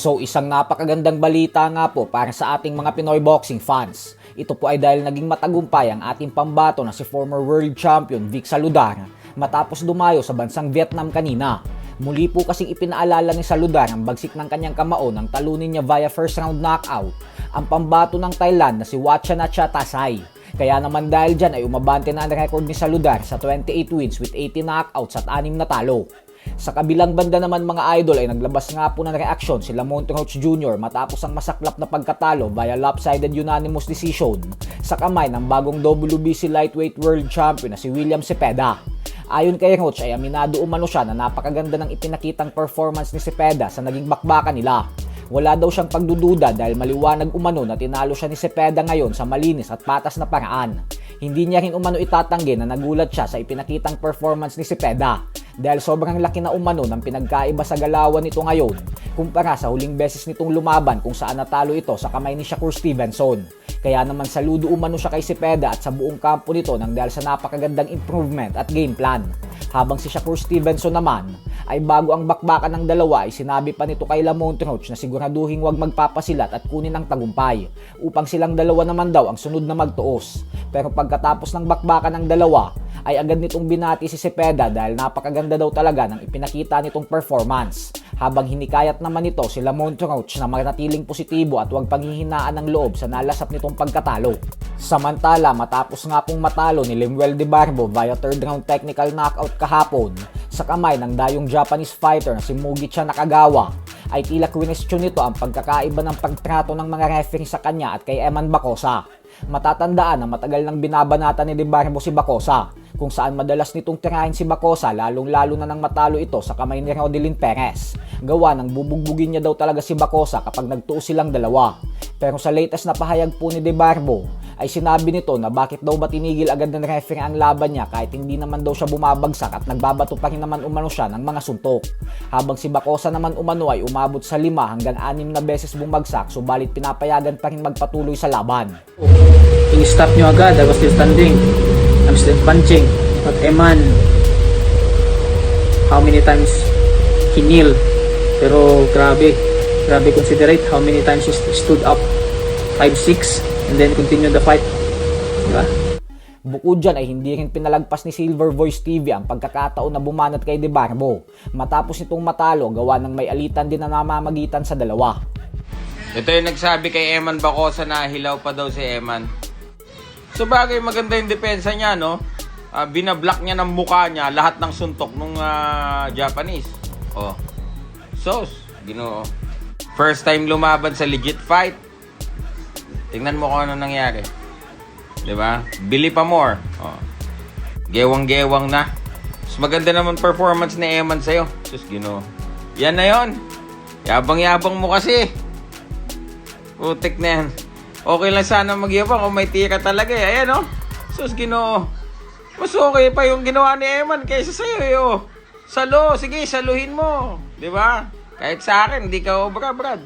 So isang napakagandang balita nga po para sa ating mga Pinoy boxing fans. Ito po ay dahil naging matagumpay ang ating pambato na si former world champion Vic Saludar matapos dumayo sa bansang Vietnam kanina. Muli po kasing ipinaalala ni Saludar ang bagsik ng kanyang kamao nang talunin niya via first round knockout ang pambato ng Thailand na si Watchanacha Tasai. Kaya naman dahil dyan ay umabante na ang record ni Saludar sa 28 wins with 80 knockouts at 6 na talo. Sa kabilang banda naman mga idol ay naglabas nga po ng reaksyon si Lamont Roach Jr. matapos ang masaklap na pagkatalo via lopsided unanimous decision sa kamay ng bagong WBC lightweight world champion na si William Cepeda. Ayon kay Roach ay aminado umano siya na napakaganda ng ipinakitang performance ni Cepeda sa naging bakbakan nila. Wala daw siyang pagdududa dahil maliwanag umano na tinalo siya ni Cepeda ngayon sa malinis at patas na paraan. Hindi niya rin umano itatanggi na nagulat siya sa ipinakitang performance ni Cepeda dahil sobrang laki na umano ng pinagkaiba sa galawan nito ngayon kumpara sa huling beses nitong lumaban kung saan natalo ito sa kamay ni Shakur Stevenson. Kaya naman saludo umano siya kay Cepeda at sa buong kampo nito nang dahil sa napakagandang improvement at game plan. Habang si Shakur Stevenson naman ay bago ang bakbakan ng dalawa ay sinabi pa nito kay Lamont Roach na siguraduhin huwag magpapasilat at kunin ang tagumpay upang silang dalawa naman daw ang sunod na magtuos. Pero pagkatapos ng bakbakan ng dalawa ay agad nitong binati si Cepeda dahil napakaganda daw talaga ng ipinakita nitong performance. Habang hinikayat naman ito si Lamont Roach na manatiling positibo at huwag panghihinaan ng loob sa nalasap nitong pagkatalo. Samantala matapos nga pong matalo ni Lemuel De Barbo via third round technical knockout kahapon sa kamay ng dayong Japanese fighter na si Mugicha Nakagawa ay tila kwinestyon nito ang pagkakaiba ng pagtrato ng mga referee sa kanya at kay Eman Bacosa. Matatandaan na matagal nang binabanata ni De Barbo si Bacosa kung saan madalas nitong tirahin si Bacosa lalong-lalo na nang matalo ito sa kamay ni Rodelin Perez. Gawa ng bubugbugin niya daw talaga si Bacosa kapag nagtuos silang dalawa. Pero sa latest na pahayag po ni De Barbo ay sinabi nito na bakit daw ba tinigil agad ng referee ang laban niya kahit hindi naman daw siya bumabagsak at nagbabato pa rin naman umano siya ng mga suntok. Habang si Bacosa naman umano ay umabot sa 5 hanggang 6 na beses bumagsak subalit pinapayagan pa rin magpatuloy sa laban. I-stop nyo agad, I was still standing, I'm still punching, but Eman, how many times he kneel, pero grabe considerate how many times he stood up, 5-6 and then continue the fight, diba? Bukod dyan ay hindi rin pinalagpas ni Silver Voice TV ang pagkakataon na bumanat kay De Barbo matapos nitong matalo gawa ng may alitan din na namamagitan sa dalawa. Ito yung nagsabi kay Eman Bacosa na hilaw pa daw si Eman. So bagay maganda yung depensa niya, no? Binablock niya ng mukha niya lahat ng suntok nung Japanese. Oh. Sos, Ginoo. First time lumaban sa legit fight. Tingnan mo kung ano nangyari. 'Di ba? Bili pa more. Oh. Gewang-gewang na. Mas maganda naman performance ni Eman sa'yo. Sus, Ginoo. Yan na yon. Yabang-yabang mo kasi. Putik na yan. Okay lang sana magyabang kung may tira talaga eh. Ayan, oh. Sus, Ginoo. Mas okay pa yung ginawa ni Eman kaysa sa'yo eh, oh. Salo, sige, saluhin mo. 'Di ba? Kahit sa akin, hindi ka obra, Brad.